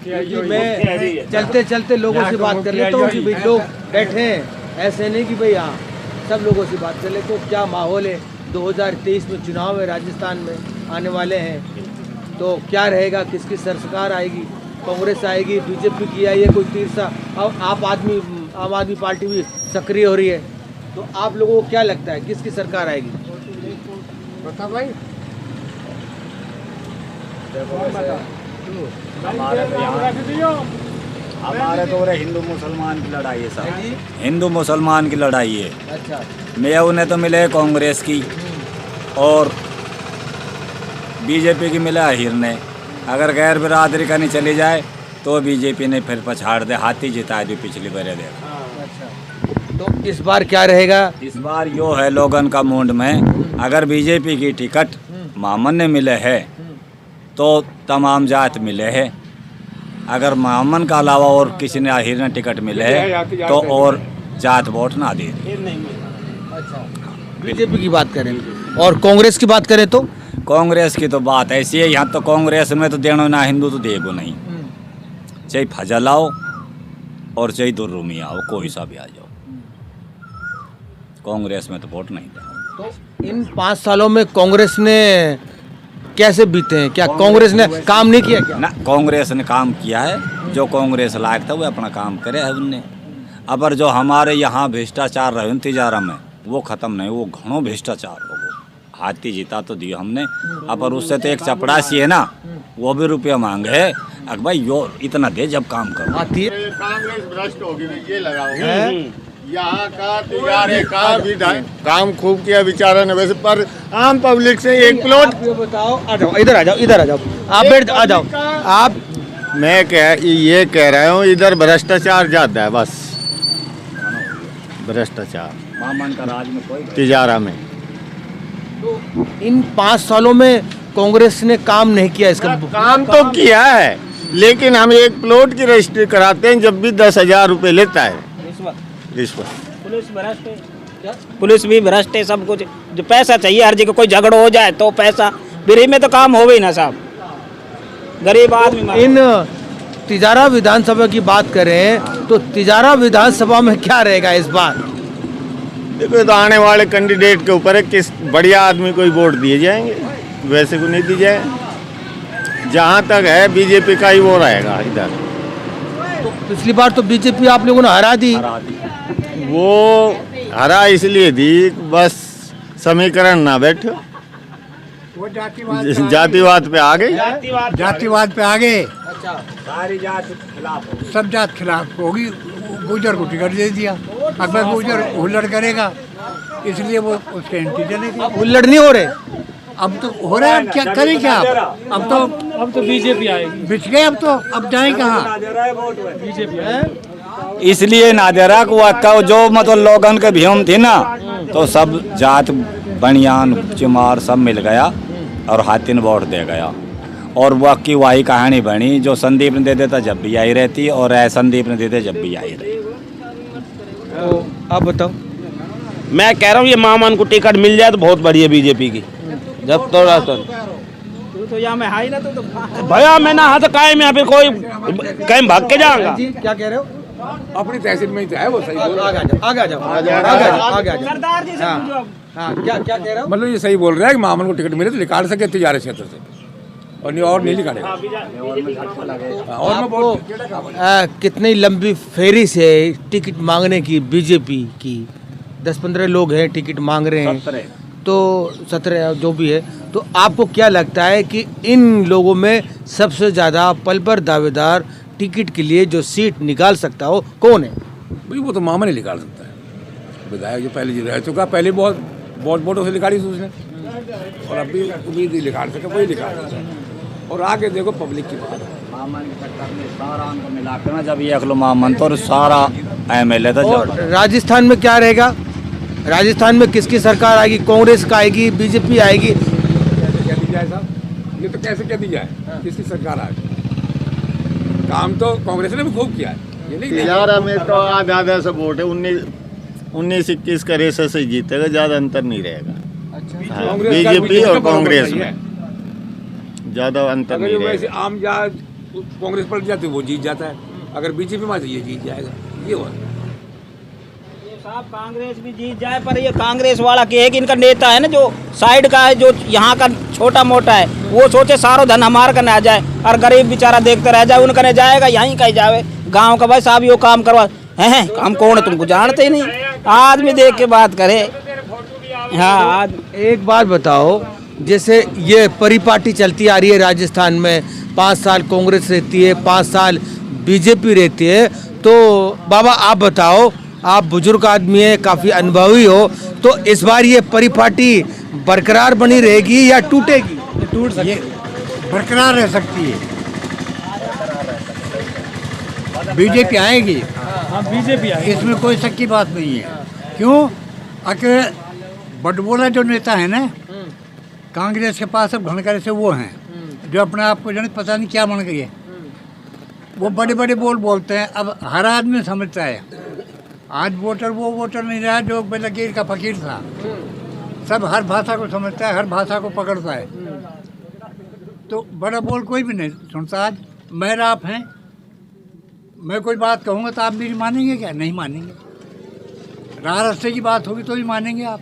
मैं चलते चलते लोगों से बात कर लेता हूँ कि भाई लोग बैठे हैं, ऐसे नहीं कि भाई हाँ सब लोगों से बात कर ले। तो क्या माहौल है, 2023 में चुनाव है, राजस्थान में आने वाले हैं, तो क्या रहेगा, किसकी सरकार आएगी, कांग्रेस आएगी, बीजेपी की आई है कोई तीसरा, अब आम आदमी पार्टी भी सक्रिय हो रही है, तो आप लोगों को क्या लगता है किसकी सरकार आएगी? बता भाई। हमारे तो हिंदू मुसलमान की लड़ाई है सर, हिंदू मुसलमान की लड़ाई है। अच्छा, मैं उन्हें तो मिले कांग्रेस की और बीजेपी की मिला हिर ने। अगर गैर बिरादरी करनी चली जाए तो बीजेपी ने फिर पछाड़ दे, हाथी जिता दी पिछली बार देखा। अच्छा, तो इस बार क्या रहेगा? इस बार यो है लोगन का मूड में, अगर बीजेपी की टिकट मामन ने मिले है तो तमाम जात मिले है, अगर मामन का अलावा और किसी ने आहिर ने टिकट मिले है तो और जात वोट ना दे। अच्छा, बीजेपी की बात करें और कांग्रेस की बात करें तो कांग्रेस की तो बात ऐसी है, यहाँ तो कांग्रेस में तो देनो ना हिंदू तो देगो नहीं, चाहे फजल आओ और चाहे दुर्रूमी आओ, कोई सा भी आ जाओ, कांग्रेस में तो वोट नहीं दे। तो इन 5 सालों में कांग्रेस ने कैसे बीते हैं? क्या कांग्रेस ने काम नहीं किया क्या? ना, कांग्रेस ने काम किया है, जो कांग्रेस लायक था वो अपना काम करे है उनने। अब जो हमारे यहाँ भ्रष्टाचार रहे तिजारा में वो ख़त्म नहीं, वो घणों भ्रष्टाचार हो, वो हाथी जीता तो दिया हमने। अब उससे तो एक चपड़ासी है ना, वो भी रुपया मांगे है, अब भाई यो इतना दे जब काम करो। हाथी कांग्रेस भ्रष्ट होगी, ये लगाओ यहाँ का तिजारे का भी काम खूब किया बेचारा ने वैसे, पर आम पब्लिक से एक प्लॉट बताओ। आ जाओ, इधर आ जाओ, इधर आ जाओ, आप बैठ आ जाओ आप। मैं ये कह रहा हूँ इधर भ्रष्टाचार ज्यादा है, बस भ्रष्टाचार मामन का राज में कोई तिजारा में। तो इन 5 सालों में कांग्रेस ने काम नहीं किया इसका? काम तो किया है, लेकिन हम एक प्लॉट की रजिस्ट्री कराते हैं जब भी 10,000 रुपये लेता है रिश्वत। पुलिस भी भ्रष्ट है, सब कुछ जो पैसा चाहिए हर जगह, कोई झगड़ा हो जाए तो पैसा, फ्री में तो काम हो ही ना साहब, गरीब आदमी। इन तिजारा विधानसभा की बात करें तो तिजारा विधानसभा में क्या रहेगा इस बार? देखो तो आने वाले कैंडिडेट के ऊपर है, किस बढ़िया आदमी को वोट दिए जाएंगे, वैसे को नहीं दी जाए। जहाँ तक है बीजेपी का ही वो रहेगा इधर। तो पिछली बार तो बीजेपी आप लोगों ने हरा दी। वो हरा इसलिए दी बस समीकरण ना बैठो, जातिवाद पे आ गई, जातिवाद पे आ गए, अच्छा, सारी जात खिलाफ हो। सब जात खिलाफ होगी। गुजर को टिकट दे दिया, अगर गुजर हुल्लड़ करेगा इसलिए वो उसके एंटी चलेगी। अब हुल्लड़ नहीं हो रहे, अब तो हो रहा है, अब क्या करें क्या अब तो बीजेपी आएगी, बिछ गए अब जाए कहाँ? बीजेपी इसलिए नादेरा को अक्का जो मतलब लोगन के भीम थी ना, तो सब जात बनियान चिमार सब मिल गया और हाथी ने वोट दे गया, और वह की वही कहानी बनी, जो संदीप ने दे देता जब भी आई रहती और संदीप ने दे दे जब भी आई रहती। तो आप बताओ। मैं कह रहा हूँ ये मामन को टिकट मिल जाए तो बहुत बढ़िया बीजेपी की, जब तो तो यहाँ में हाई ना तो भैया मैं ना हाथ कायम यहाँ पे कोई कहीं भाग के जाऊंगा। जी क्या कह रहे हो? अपनी तहसील में ही है वो सही बोल आगे आ जाओ। सरदार जी से पूछो। हाँ, क्या कह रहे हो? मतलब ये सही बोल रहा है कि मामन को टिकट मिले तो निकाल सके तिजारे क्षेत्र से, और नहीं निकालेगा। और कितनी लंबी फेरी से टिकट मांगने की बीजेपी की, 10-15 लोग हैं टिकट मांग रहे हैं, तो 17 जो भी है, तो आपको क्या लगता है कि इन लोगों में सबसे ज़्यादा पल पर दावेदार टिकट के लिए जो सीट निकाल सकता हो कौन है? भाई वो तो मामन ही निकाल सकता है, विधायक जो पहले रह चुका, पहले बहुत वोटों से निकाली उसने, और अभी उम्मीद ही निकाल सके, वही निकाल सकता है। और आगे देखो पब्लिक की बात, मामन के चक्कर में सारा को मिला के ना, जब ये अखलो मामन तो सारा MLA था। और राजस्थान में क्या रहेगा? राजस्थान में किसकी सरकार आएगी? कांग्रेस का आएगी, बीजेपी आएगी? क्या दी जाए साहब, ये तो कैसे क्या दी जाए, किसकी सरकार आ गई? काम तो कांग्रेस ने भी खूब किया है, ये नहीं तिजारा में तो आधा से वोट है, 19-21 का रेस से जीतेगा, ज्यादा अंतर नहीं रहेगा। अच्छा, बीजेपी और कांग्रेस में ज्यादा अंतर नहीं रहेगा। वैसे आम जात कांग्रेस पलट जाती है वो जीत जाता है, अगर बीजेपी में तो ये जीत जाएगा। ये हुआ साहब कांग्रेस भी जीत जाए, पर ये कांग्रेस वाला के एक इनका नेता है ना जो साइड का है, जो यहाँ का छोटा मोटा है, वो सोचे सारो धन हमारा का ना जाए और गरीब बेचारा देखते रह जाए, उनका नहीं जाएगा, यहीं कहीं जावे गांव का भाई साहब यो काम करवा हैं। हम कौन है तुमको जानते ही नहीं, आदमी देख के बात करे। हाँ एक बात बताओ, जैसे ये परिपाटी चलती आ रही है राजस्थान में, 5 साल कांग्रेस रहती है, 5 साल बीजेपी रहती है, तो बाबा आप बताओ, आप बुजुर्ग आदमी है, काफ़ी अनुभवी हो, तो इस बार ये परिपाटी बरकरार बनी रहेगी या टूटेगी? टूट सकती है, बरकरार रह सकती है। बीजेपी आएगी, हाँ बीजेपी आएगी, इसमें कोई शक की बात नहीं है। क्यों? अगर बड़बोला जो नेता है ना कांग्रेस के पास, अब घनकर से वो हैं जो अपने आप को जाने पता नहीं क्या बन गई है, वो बड़े बड़े बोल बोलते हैं। अब हर आदमी समझता है, आज वोटर वो वोटर नहीं रहा जो लकीर का फकीर था, सब हर भाषा को समझता है, हर भाषा को पकड़ता है, तो बड़ा बोल कोई भी नहीं सुनता। आज मेरा आप हैं, मैं कोई बात कहूँगा तो आप मेरी मानेंगे क्या? नहीं मानेंगे। राह रास्ते की बात होगी तो ही मानेंगे आप।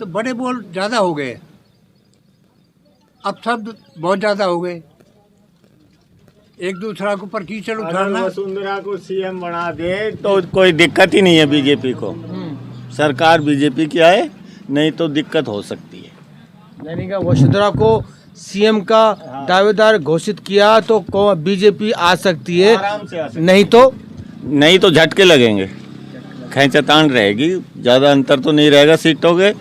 तो बड़े बोल ज़्यादा हो गए, अब शब्द बहुत ज़्यादा हो गए, एक दूसरा के ऊपर कीचड़ उठाना। वसुंधरा को सीएम बना दे तो कोई दिक्कत ही नहीं है बीजेपी को, सरकार बीजेपी की आए, नहीं तो दिक्कत हो सकती है। यानी कि वसुंधरा को सीएम का दावेदार घोषित किया तो बीजेपी आ सकती है, आराम से आ सकती है। नहीं तो झटके लगेंगे, खींचतान रहेगी, ज़्यादा अंतर तो नहीं रहेगा सीटों के।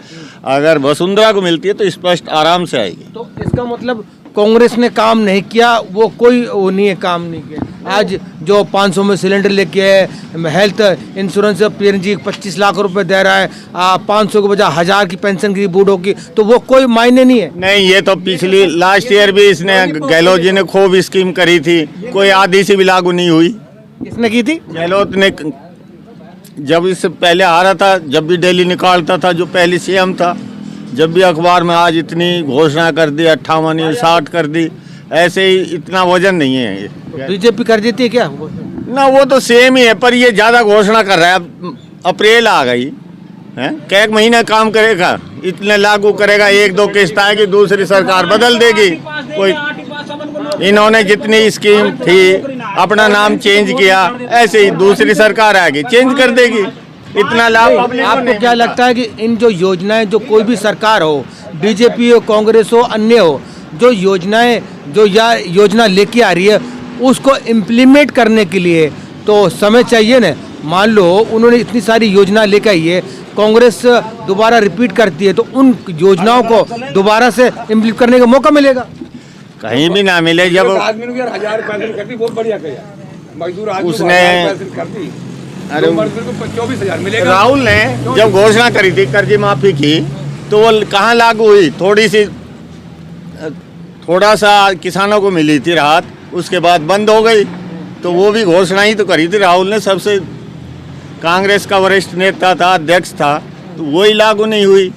अगर वसुंधरा को मिलती है तो स्पष्ट आराम से आएगी। तो इसका मतलब कांग्रेस ने काम नहीं किया, वो कोई वो नहीं है, काम नहीं किया। आज जो 500 में सिलेंडर लेके है, हेल्थ इंश्योरेंस पीएनजी 25 लाख रुपए दे रहा है, 500 के बजाय 1000 की पेंशन की बूढ़ों की, तो वो कोई मायने नहीं है। नहीं, ये तो पिछली लास्ट ईयर भी इसने गहलोत जी ने खूब स्कीम करी थी, कोई आधी सी भी लागू नहीं हुई। किसने की थी? गहलोत ने, जब इससे पहले आ रहा था, जब भी डेली निकालता था, जो पहले सीएम था, जब भी अखबार में आज इतनी घोषणा कर दी, 58 60 कर दी, ऐसे ही इतना वजन नहीं है ये। बीजेपी कर देती है क्या? ना वो तो सेम ही है, पर ये ज़्यादा घोषणा कर रहा है। अब अप्रैल आ गई है, कै महीना काम करेगा, इतने लागू करेगा, 1-2 किस्त आएगी, दूसरी सरकार बदल देगी। कोई इन्होंने जितनी स्कीम थी अपना नाम चेंज किया, ऐसे ही दूसरी सरकार आएगी चेंज कर देगी। इतना लाभ आपको क्या लगता है कि इन जो योजनाएं, जो कोई भी सरकार हो, बीजेपी हो, कांग्रेस हो, अन्य हो, जो योजनाएं जो या योजना लेके आ रही है, उसको इम्प्लीमेंट करने के लिए तो समय चाहिए ना। मान लो उन्होंने इतनी सारी योजना लेके आई है, कांग्रेस दोबारा रिपीट करती है, तो उन योजनाओं को दोबारा से इम्प्लीमेंट करने का मौका मिलेगा? कहीं भी ना मिले। जब आदमी को 1000 पेंशन करती, बहुत बढ़िया किया, मजदूर आदमी उसने 1000 पेंशन करती, अरे मजदूर को 24,000 मिलेगा। राहुल ने जब घोषणा करी थी कर्ज माफी की, तो वो कहाँ लागू हुई? थोड़ा सा किसानों को मिली थी राहत, उसके बाद बंद हो गई। तो वो भी घोषणा ही तो करी थी राहुल ने, सबसे कांग्रेस का वरिष्ठ नेता था, अध्यक्ष था, तो वही लागू नहीं हुई,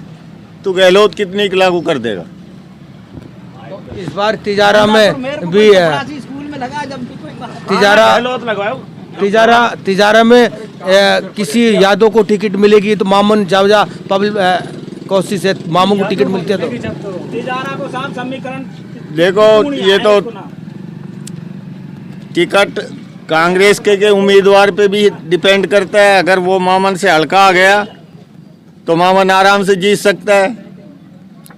तो गहलोत कितनी लागू कर देगा? इस बार तिजारा में भी तिजारा में किसी यादव को टिकट मिलेगी तो मामून जावजा पब्लिक कोशिश से मामून को टिकट मिलती है। तो तिजारा को साफ समीकरण देखो, ये तो टिकट कांग्रेस के उम्मीदवार पे भी डिपेंड करता है। अगर वो मामन से हल्का आ गया तो मामन आराम से जीत सकता है,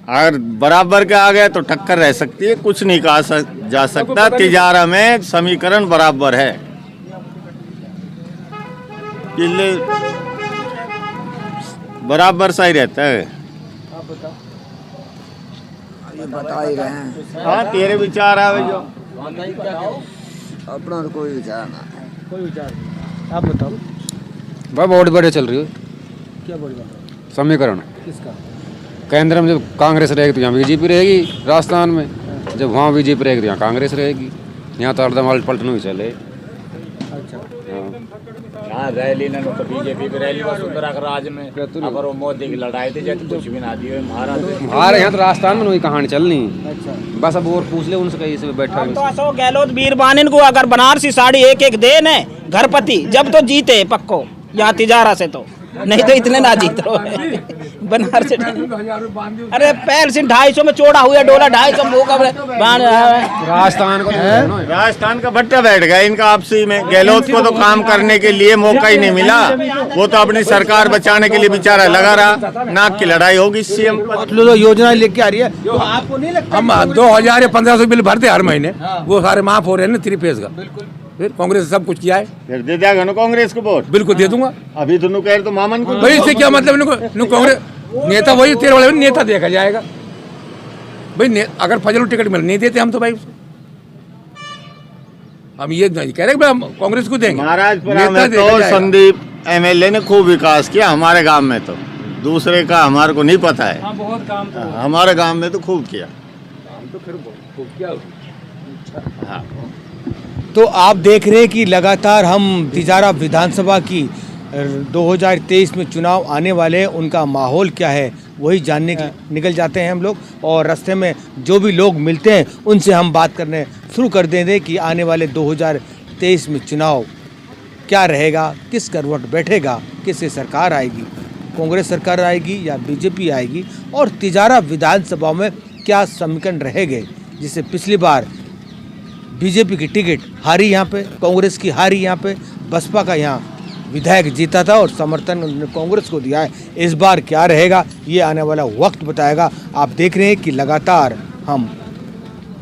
अगर बराबर का आ गया तो टक्कर रह सकती है, कुछ नहीं कहा जा सकता। तिजारा में समीकरण बराबर है, इसलिए बराबर सा ही रहता है। ये बता ही रहे हैं, हाँ, तेरे विचार आवे जो अपना तो कोई विचार ना। कोई विचार नहीं। आप बताओ भाई बहुत बढ़िया चल रही है क्या बढ़िया समीकरण। किसका? केंद्र में जब कांग्रेस रहेगी तो यहाँ बीजेपी रहेगी, राजस्थान में जब वहाँ बीजेपी रहेगी तो यहाँ कांग्रेस रहेगी। यहाँ तो अर्धमाल पलटन ही चले। अच्छा, हाँ। यहाँ रैली ने तो बीजेपी की रैली was उत्तराखंड राज्य में, अगर वो मोदी की लड़ाई थी जब कुछ भी ना दिए महाराज। हमारे यहाँ तो राजस्थान में वही कहानी चलनी। बस अब और पूछ ले उनसे, कहीं से बैठा तो अशोक गहलोत वीरबानिन को अगर बनारसी साड़ी एक एक देन है घरपति, जब तो जीते पक्को यहाँ तिजारा से, तो नहीं तो इतने ना जीत रहे बनारसी। अरे पैर से 250 में चौड़ा हुआ डोला, 250 राजस्थान को राजस्थान का भट्टा बैठ गया इनका आपसी में। गहलोत को तो काम करने के लिए मौका ही नहीं मिला, वो तो अपनी सरकार बचाने के लिए बेचारा लगा रहा। नाक की लड़ाई होगी सीएम जो योजना लेके आ रही है, तो आपको नहीं लगता हम 2000 या 1500 बिल भरते हर महीने, वो सारे माफ हो रहे हैं ना 3 फेज का। फिर कांग्रेस ने सब कुछ किया है, फिर दे देगा ना कांग्रेस को वोट। बिल्कुल दे दूंगा। अभी तो कह रहे तो मामन को भाई इससे क्या मतलब, कांग्रेस नेता वही 13 वाले नेता देखा जाएगा भाई। अगर फजल टिकट मिल नहीं देते हम तो भाई उसको, हम ये नहीं कह रहे कि हम कांग्रेस को देंगे। महाराजपुरा में तो संदीप एमएलए ने खूब विकास किया हमारे गांव में, तो दूसरे का हमारे को नहीं पता है। बहुत काम हमारे गांव में तो खूब किया। हाँ। तो आप देख रहे हैं कि लगातार हम तिजारा विधानसभा की 2023 में चुनाव आने वाले हैं, उनका माहौल क्या है वही जानने के निकल जाते हैं हम लोग। और रास्ते में जो भी लोग मिलते हैं उनसे हम बात करने शुरू कर देंगे कि आने वाले 2023 में चुनाव क्या रहेगा, किस करवट बैठेगा, किससे सरकार आएगी, कांग्रेस सरकार आएगी या बीजेपी आएगी, और तिजारा विधानसभा में क्या समीकरण रहेंगे। जिससे पिछली बार बीजेपी की टिकट हारी यहाँ पे, कांग्रेस की हारी यहाँ पे, बसपा का यहाँ विधायक जीता था और समर्थन उन्होंने कांग्रेस को दिया है। इस बार क्या रहेगा ये आने वाला वक्त बताएगा। आप देख रहे हैं कि लगातार हम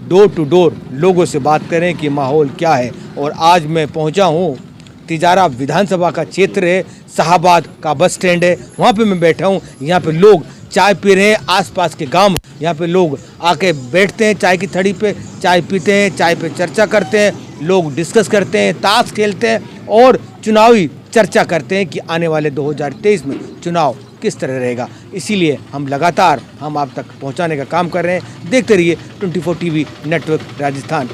डोर टू डोर लोगों से बात करें कि माहौल क्या है। और आज मैं पहुंचा हूं तिजारा विधानसभा का क्षेत्र है, शाहबाद का बस स्टैंड है, वहाँ पे मैं बैठा हूँ। यहाँ पे लोग चाय पी रहे हैं, आसपास के गांव यहाँ पे लोग आके बैठते हैं, चाय की थड़ी पे चाय पीते हैं, चाय पे चर्चा करते हैं, लोग डिस्कस करते हैं, ताश खेलते हैं और चुनावी चर्चा करते हैं कि आने वाले 2023 में चुनाव किस तरह रहेगा। इसीलिए हम लगातार आप तक पहुंचाने का काम कर रहे हैं। देखते रहिए 24 टीवी नेटवर्क राजस्थान।